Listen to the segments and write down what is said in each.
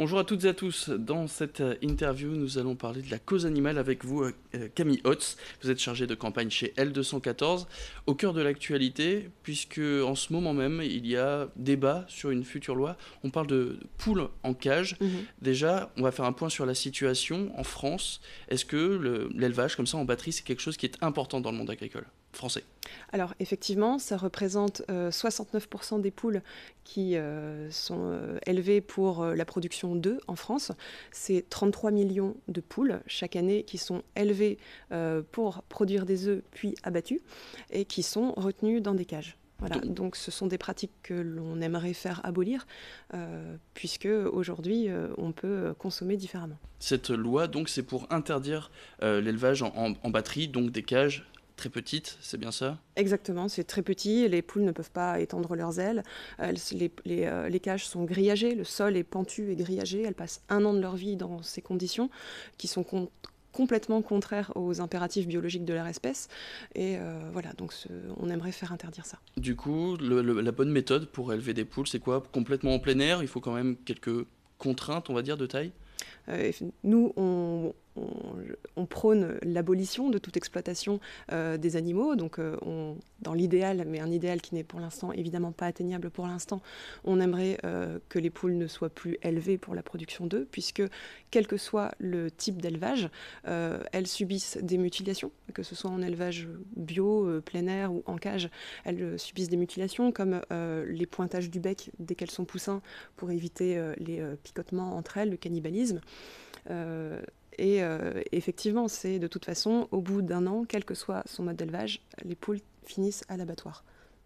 Bonjour à toutes et à tous. Dans cette interview, nous allons parler de la cause animale avec vous, Camille Hotz. Vous êtes chargée de campagne chez L214, au cœur de l'actualité, puisque en ce moment même, il y a débat sur une future loi. On parle de poules en cage. Déjà, on va faire un point sur la situation en France. Est-ce que l'élevage, comme ça, en batterie, c'est quelque chose qui est important dans le monde agricole français? Alors effectivement, ça représente 69% des poules qui sont élevées pour la production d'œufs en France. C'est 33 millions de poules chaque année qui sont élevées pour produire des œufs puis abattues et qui sont retenues dans des cages. Voilà, donc ce sont des pratiques que l'on aimerait faire abolir, puisque aujourd'hui on peut consommer différemment. Cette loi, donc, c'est pour interdire l'élevage en batterie, donc des cages très petites, c'est bien ça? Exactement, c'est très petit, les poules ne peuvent pas étendre leurs ailes, les cages sont grillagées, le sol est pentu et grillagé, elles passent 1 an de leur vie dans ces conditions qui sont complètement contraires aux impératifs biologiques de leur espèce, et voilà, donc on aimerait faire interdire ça. Du coup, la bonne méthode pour élever des poules, c'est quoi? Complètement en plein air? Il faut quand même quelques contraintes, on va dire, de taille? Nous, on prône l'abolition de toute exploitation des animaux, donc dans l'idéal, mais un idéal qui n'est pour l'instant évidemment pas atteignable pour l'instant, on aimerait que les poules ne soient plus élevées pour la production d'œufs, puisque quel que soit le type d'élevage, elles subissent des mutilations, que ce soit en élevage bio, plein air ou en cage, elles subissent des mutilations comme les pointages du bec dès qu'elles sont poussins pour éviter les picotements entre elles, le cannibalisme. Effectivement, c'est de toute façon, au bout d'1 an, quel que soit son mode d'élevage, les poules finissent à l'abattoir.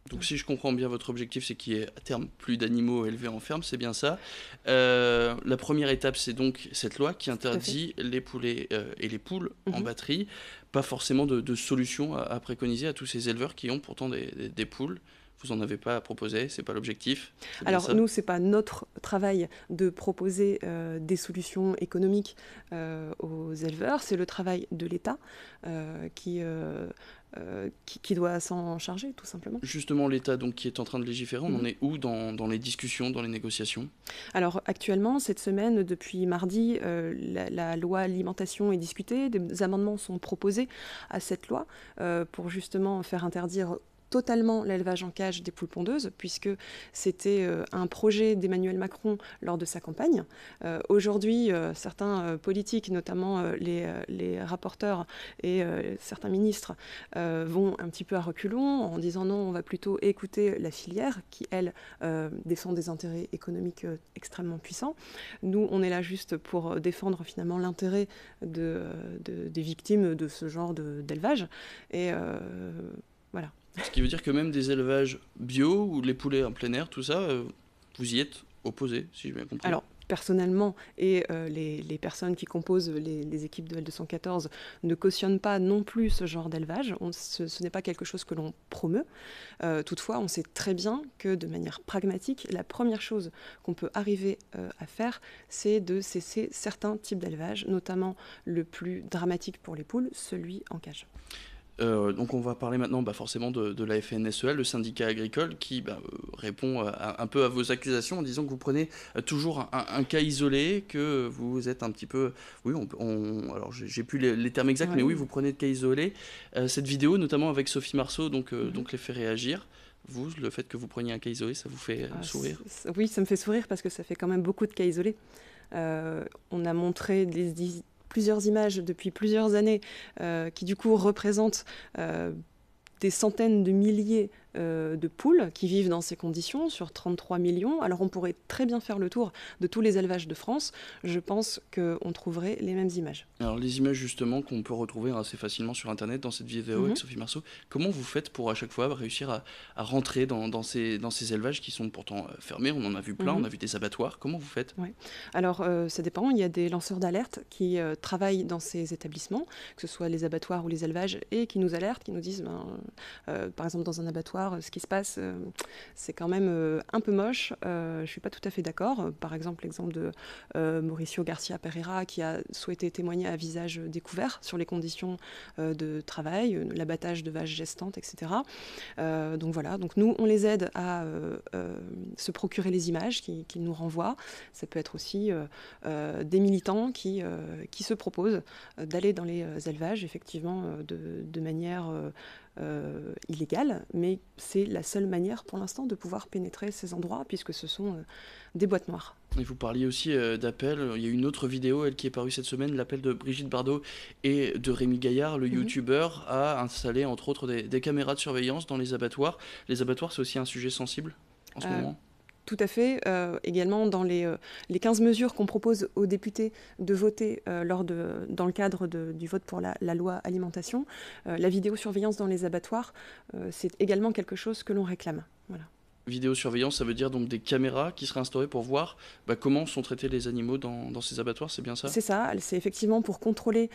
Donc si je comprends bien, votre objectif, c'est qu'il y ait à terme plus d'animaux élevés en ferme, c'est bien ça. La première étape, c'est donc cette loi qui interdit les poulets et les poules en batterie. Pas forcément de solution à préconiser à tous ces éleveurs qui ont pourtant des poules. Vous n'en avez pas à proposer, c'est pas l'objectif? Alors nous, c'est pas notre travail de proposer des solutions économiques aux éleveurs, c'est le travail de l'État qui doit s'en charger, tout simplement. Justement, l'État donc qui est en train de légiférer, on en est où dans les discussions, dans les négociations? Alors actuellement, cette semaine, depuis mardi, la loi alimentation est discutée, des amendements sont proposés à cette loi pour justement faire interdire totalement l'élevage en cage des poules pondeuses, puisque c'était un projet d'Emmanuel Macron lors de sa campagne. Aujourd'hui, certains politiques, notamment les rapporteurs et certains ministres, vont un petit peu à reculons en disant non, on va plutôt écouter la filière qui, elle, défend des intérêts économiques extrêmement puissants. Nous, on est là juste pour défendre finalement l'intérêt des victimes de ce genre d'élevage. Et voilà. Ce qui veut dire que même des élevages bio ou les poulets en plein air, tout ça, vous y êtes opposé, si j'ai bien compris. Alors, personnellement, et les personnes qui composent les équipes de L214 ne cautionnent pas non plus ce genre d'élevage. Ce n'est pas quelque chose que l'on promeut. Toutefois, on sait très bien que de manière pragmatique, la première chose qu'on peut arriver à faire, c'est de cesser certains types d'élevage, notamment le plus dramatique pour les poules, celui en cage. Donc on va parler maintenant forcément de la FNSEA, le syndicat agricole, qui répond un peu à vos accusations en disant que vous prenez toujours un cas isolé, que vous êtes un petit peu... Oui, alors j'ai plus les termes exacts, mais oui, vous prenez de cas isolés. Cette vidéo, notamment avec Sophie Marceau, donc les fait réagir. Vous, le fait que vous preniez un cas isolé, ça vous fait sourire? Oui, ça me fait sourire parce que ça fait quand même beaucoup de cas isolés. On a montré plusieurs images depuis plusieurs années qui du coup représentent des centaines de milliers de poules qui vivent dans ces conditions sur 33 millions. Alors on pourrait très bien faire le tour de tous les élevages de France. Je pense qu'on trouverait les mêmes images. Alors les images justement qu'on peut retrouver assez facilement sur internet dans cette vidéo avec Sophie Marceau, comment vous faites pour à chaque fois réussir à rentrer dans ces élevages qui sont pourtant fermés? On en a vu plein, on a vu des abattoirs. Comment vous faites? Alors ça dépend, il y a des lanceurs d'alerte qui travaillent dans ces établissements, que ce soit les abattoirs ou les élevages, et qui nous alertent, qui nous disent par exemple dans un abattoir abattoirs, ce qui se passe, c'est quand même un peu moche. Je ne suis pas tout à fait d'accord. Par exemple, l'exemple de Mauricio Garcia Pereira qui a souhaité témoigner à visage découvert sur les conditions de travail, l'abattage de vaches gestantes, etc. Donc voilà, donc nous, on les aide à se procurer les images qu'ils nous renvoient. Ça peut être aussi des militants qui se proposent d'aller dans les élevages, effectivement, de manière illégale, mais c'est la seule manière pour l'instant de pouvoir pénétrer ces endroits, puisque ce sont des boîtes noires. Et vous parliez aussi d'appel. Il y a une autre vidéo, elle qui est parue cette semaine, l'appel de Brigitte Bardot et de Rémi Gaillard, le youtubeur, à installer entre autres des caméras de surveillance dans les abattoirs. Les abattoirs, c'est aussi un sujet sensible en ce moment. Tout à fait. Également, dans les 15 mesures qu'on propose aux députés de voter dans le cadre du vote pour la loi alimentation, la vidéosurveillance dans les abattoirs, c'est également quelque chose que l'on réclame. Voilà. Vidéosurveillance, ça veut dire donc des caméras qui seraient instaurées pour voir comment sont traités les animaux dans ces abattoirs, c'est bien ça? C'est ça, c'est effectivement pour contrôler,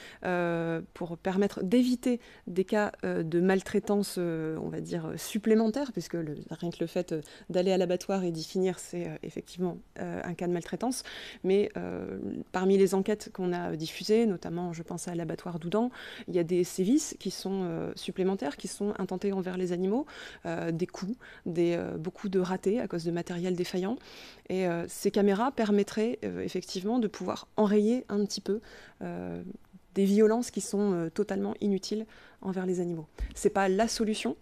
pour permettre d'éviter des cas de maltraitance, on va dire, supplémentaire, puisque rien que le fait d'aller à l'abattoir et d'y finir, c'est effectivement un cas de maltraitance. Mais parmi les enquêtes qu'on a diffusées, notamment je pense à l'abattoir d'Oudan, il y a des sévices qui sont supplémentaires, qui sont intentés envers les animaux, des coups, beaucoup de ratés à cause de matériel défaillant. Et ces caméras permettraient effectivement de pouvoir enrayer un petit peu des violences qui sont totalement inutiles envers les animaux. C'est pas la solution,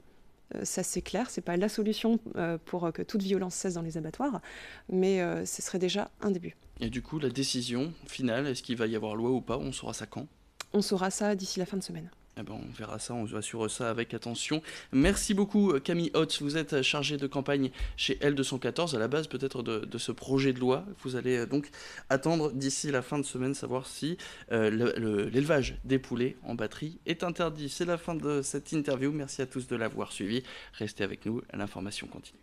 ça c'est clair, c'est pas la solution pour que toute violence cesse dans les abattoirs, mais ce serait déjà un début. Et du coup, la décision finale, est-ce qu'il va y avoir loi ou pas? On saura ça quand? On saura ça d'ici la fin de semaine. Eh ben, on verra ça, on va suivre ça avec attention. Merci beaucoup Camille Hotz, vous êtes chargée de campagne chez L214, à la base peut-être de ce projet de loi. Vous allez donc attendre d'ici la fin de semaine, savoir si l'élevage des poulets en batterie est interdit. C'est la fin de cette interview, merci à tous de l'avoir suivi. Restez avec nous, l'information continue.